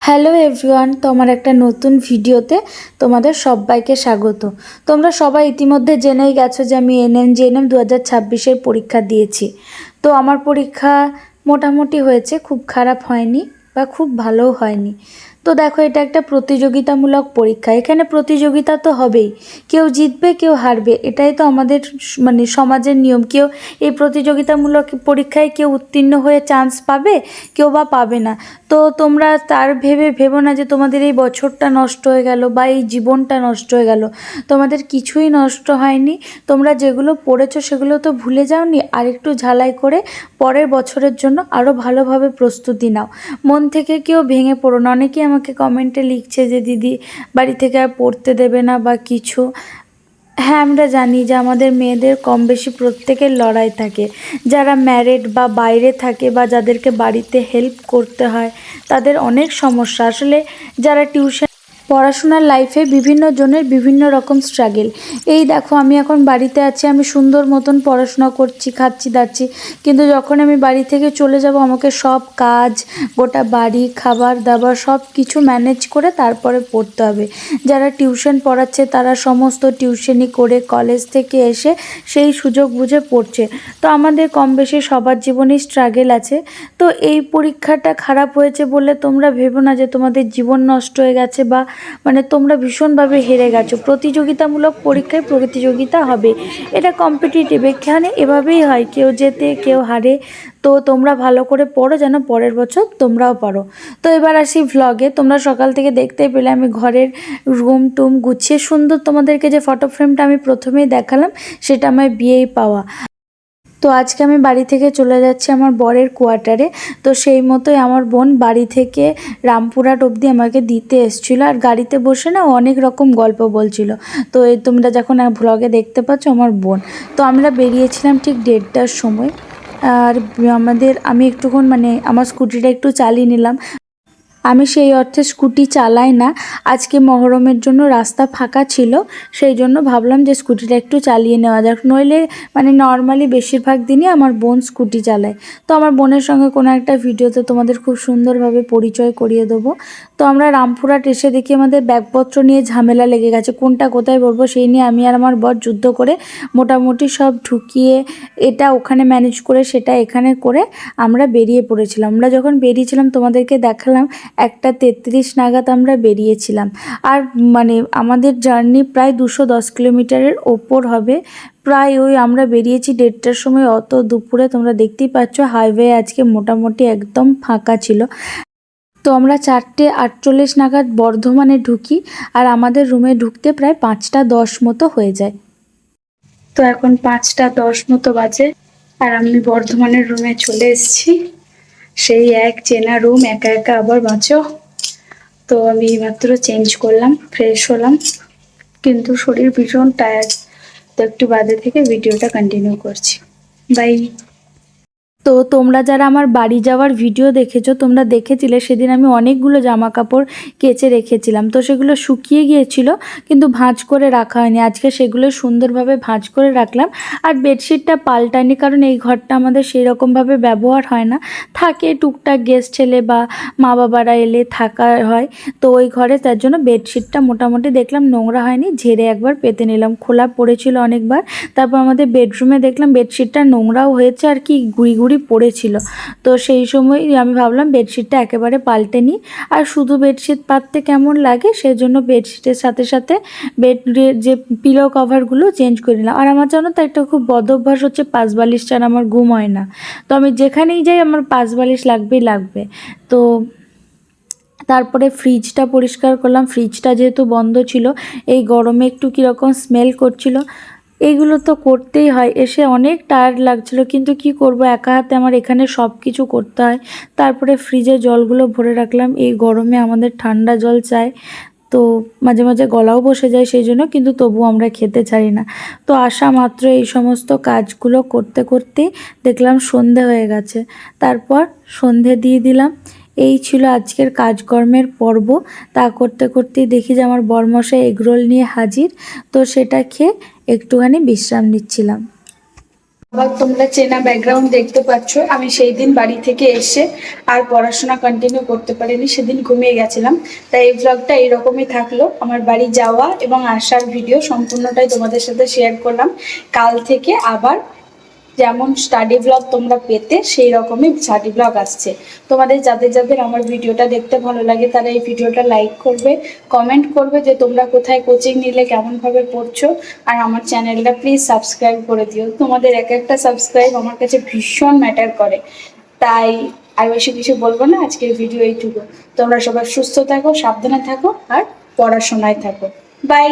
Hello everyone, তোমার একটা নতুন ভিডিওতে তোমাদের সবাইকে স্বাগত। তোমরা সবাই ইতিমধ্যে জেনেই গেছো যে আমি এনএম 2026-এর পরীক্ষা দিয়েছি। তো আমার পরীক্ষা মোটামুটি হয়েছে, খুব খারাপ হয়নি বা খুব ভালোও হয়নি। তো দেখো, এটা একটা প্রতিযোগিতামূলক পরীক্ষা, এখানে প্রতিযোগিতা তো হবেই, কেউ জিতবে কেউ হারবে, এটাই তো আমাদের মানে সমাজের নিয়ম। কেউ এই প্রতিযোগিতামূলক পরীক্ষায় কেউ উত্তীর্ণ হয়ে চান্স পাবে, কেউ বা পাবে না। তো তোমরা তার ভেবো না যে তোমাদের এই বছরটা নষ্ট হয়ে গেল বা এই জীবনটা নষ্ট হয়ে গেল। তোমাদের কিছুই নষ্ট হয়নি। তোমরা যেগুলো পড়েছো সেগুলো তো ভুলে যাওনি, আর একটু ঝালাই করে পরের বছরের জন্য আরও ভালোভাবে প্রস্তুতি নাও। মন থেকে কেউ ভেঙে পড়ো না। অনেকেই আমাকে কমেন্টে লিখছে যে দিদি বাড়ি থেকে আর পড়তে দেবে না বা কিছু। হ্যাঁ, আমরা জানি যে আমাদের মেয়েদের কম বেশি প্রত্যেকের লড়াই থাকে। যারা ম্যারিড বা বাইরে থাকে বা যাদেরকে বাড়িতে হেল্প করতে হয়, তাদের অনেক সমস্যা। আসলে যারা পড়াশোনার লাইফে বিভিন্ন জনের বিভিন্ন রকম স্ট্রাগেল। এই দেখো, আমি এখন বাড়িতে আছি, আমি সুন্দর মতন পড়াশোনা করছি, খাচ্ছি দাচ্ছি, কিন্তু যখন আমি বাড়ি থেকে চলে যাব আমাকে সব কাজ, গোটা বাড়ি, খাবার দাবার সব কিছু ম্যানেজ করে তারপরে পড়তে হবে। যারা টিউশন পড়াচ্ছে তারা সমস্ত টিউশনি করে কলেজ থেকে এসে সেই সুযোগ বুঝে পড়ছে। তো আমাদের কম বেশি সবার জীবনেই স্ট্রাগেল আছে। তো এই পরীক্ষাটা খারাপ হয়েছে বলে তোমরা ভেবো না যে তোমাদের জীবন নষ্ট হয়ে গেছে বা মানে তোমরা ভীষণভাবে হেরে গেছো। প্রতিযোগিতামূলক পরীক্ষায় প্রতিযোগিতা হবে, এটা কম্পিটিটিভ, এখানে এভাবেই হয়, কেউ জেতে কেউ হারে। তো তোমরা ভালো করে পড়ো যেন পরের বছর তোমরাও পারো। তো এবার আসি ভ্লগে। তোমরা সকাল থেকে দেখতেই পেলে আমি ঘরের রুম টুম গুছিয়ে সুন্দর, তোমাদেরকে যে ফটো ফ্রেমটা আমি প্রথমেই দেখালাম সেটা আমার বিয়েই পাওয়া। তো আজকে আমি বাড়ি থেকে চলে যাচ্ছি আমার বরের কোয়ার্টারে। তো সেই মতোই আমার বোন বাড়ি থেকে রামপুরহাট অবধি আমাকে দিতে এসেছিলো, আর গাড়িতে বসে না অনেক রকম গল্প বলছিল। তো এই তোমরা যখন ভ্লগে দেখতে পাচ্ছ আমার বোন। তো আমরা বেরিয়েছিলাম ঠিক 1:30টার সময়। আর আমি একটুক্ষণ আমার স্কুটিটা একটু চালিয়ে নিলাম। আমি সেই অর্থে স্কুটি চালাই না, আজকে মহরমের জন্য রাস্তা ফাঁকা ছিল, সেই জন্য ভাবলাম যে স্কুটিটা একটু চালিয়ে নেওয়া যাক। নইলে নর্মালি বেশিরভাগ দিনই আমার বোন স্কুটি চালায়। তো আমার বোনের সঙ্গে কোনো একটা ভিডিওতে তোমাদের খুব সুন্দরভাবে পরিচয় করিয়ে দেবো। তো আমরা রামপুরহাট এসে দেখি আমাদের ব্যাগপত্র নিয়ে ঝামেলা লেগে গেছে, কোনটা কোথায় বলবো সেই নিয়ে আমি আর আমার বর যুদ্ধ করে মোটামুটি সব ঢুকিয়ে এটা ওখানে ম্যানেজ করে সেটা এখানে করে আমরা বেরিয়ে পড়েছিলাম। আমরা যখন বেরিয়েছিলাম তোমাদেরকে দেখালাম, 1:33 নাগাদ আমরা বেরিয়েছিলাম। আর আমাদের জার্নি প্রায় 210 কিলোমিটারের ওপর হবে। প্রায় আমরা বেরিয়েছি 1:30টার সময়, অত দুপুরে তোমরা দেখতেই পাচ্ছ হাইওয়ে আজকে মোটামুটি একদম ফাঁকা ছিল। তো আমরা 4:48 নাগাদ বর্ধমানে ঢুকি, আর আমাদের রুমে ঢুকতে প্রায় 5:10 মতো হয়ে যায়। তো এখন 5:10 মতো বাজে, আর আমি বর্ধমানের রুমে চলে এসেছি। সেই এক চেনা রুম, একা একা আবার বাঁচো। তো আমি মাত্র চেঞ্জ করলাম, ফ্রেশ হলাম, কিন্তু শরীর ভীষণ টায়ার্ড। তো একটু বাদে থেকে ভিডিওটা কন্টিনিউ করছি। বাই। তো তোমরা যারা আমার বাড়ি যাওয়ার ভিডিও দেখেছো, তোমরা দেখেছিলে সেদিন আমি অনেকগুলো জামা কাপড় কেচে রেখেছিলাম। তো সেগুলো শুকিয়ে গিয়েছিল কিন্তু ভাঁজ করে রাখা হয়নি, আজকে সেগুলো সুন্দরভাবে ভাঁজ করে রাখলাম। আর বেডশিটটা পাল্টাইনি, কারণ এই ঘরটা আমাদের সেই রকমভাবে ব্যবহার হয় না, থাকে টুকটাক গেস্ট ছেলে বা মা বাবারা এলে থাকা হয়। তো ওই ঘরে তার জন্য বেডশিটটা মোটামুটি দেখলাম নোংরা হয়নি, ঝেড়ে একবার পেতে নিলাম, খোলা পড়েছিল অনেকবার। তারপর আমাদের বেডরুমে দেখলাম বেডশিটটা নোংরাও হয়েছে আর কি গুঁড়ি গুঁড়ি পড়েছিল। তো সেই সময় আমি ভাবলাম বেডশিটটা একেবারে পাল্টে নিই। আর শুধু বেডশিট পাততে কেমন লাগে, সেই জন্য বেডশিটের সাথে সাথে বেডের যে পিলো কভারগুলো চেঞ্জ করে নিলাম। আর আমার জানো তো একটা খুব বদ অভ্যাস হচ্ছে, পাশ বালিশ ছাড়া আমার ঘুম হয় না। তো আমি যেখানেই যাই আমার পাশ বালিশ লাগবেই লাগবে। তো তারপরে ফ্রিজটা পরিষ্কার করলাম, ফ্রিজটা যেহেতু বন্ধ ছিল, এই গরমে একটু কীরকম স্মেল করছিল। এইগুলো তো করতেই হয়, এসে অনেক টায়ার্ড লাগছিল, কিন্তু কি করব, একা হাতে আমার এখানে সব কিছু করতে হয়। তারপরে ফ্রিজে জলগুলো ভরে রাখলাম, এই গরমে আমাদের ঠান্ডা জল চাই। তো মাঝে মাঝে গলাও বসে যায় সেই জন্য, কিন্তু তবু আমরা খেতে ছাড়ি না। তো আসা মাত্র এই সমস্ত কাজগুলো করতে করতেই দেখলাম সন্ধে হয়ে গেছে। তারপর সন্ধে দিয়ে দিলাম। এই ছিল আজকের কাজকর্মের পর্ব। তা করতে করতেই দেখি যে আমার বরমশাই এগরোল নিয়ে হাজির। তো সেটা খেয়ে একটুখানি বিশ্রাম নিচ্ছিলাম। আবার তোমরা চেনা ব্যাকগ্রাউন্ড দেখতে পাচ্ছ। আমি সেই দিন বাড়ি থেকে এসে আর পড়াশোনা কন্টিনিউ করতে পারিনি, সেদিন ঘুমিয়ে গেছিলাম। তাই এই ব্লগটা এইরকমই থাকলো, আমার বাড়ি যাওয়া এবং আসার ভিডিও সম্পূর্ণটাই তোমাদের সাথে শেয়ার করলাম। কাল থেকে আবার যেমন স্টাডি ব্লগ তোমরা পেতে সেই রকমই স্টাডি ব্লগ আসছে। তোমাদের যাদের যাদের আমার ভিডিওটা দেখতে ভালো লাগে তারা এই ভিডিওটা লাইক করবে, কমেন্ট করবে যে তোমরা কোথায় কোচিং নিলে, কেমনভাবে পড়ছো, আর আমার চ্যানেলটা প্লিজ সাবস্ক্রাইব করে দিও। তোমাদের এক একটা সাবস্ক্রাইব আমার কাছে ভীষণ ম্যাটার করে। তাই আর বেশি কিছু বলবো না, আজকের ভিডিও এইটুকু। তোমরা সবাই সুস্থ থাকো, সাবধানে থাকো আর পড়াশোনায় থাকো। বাই।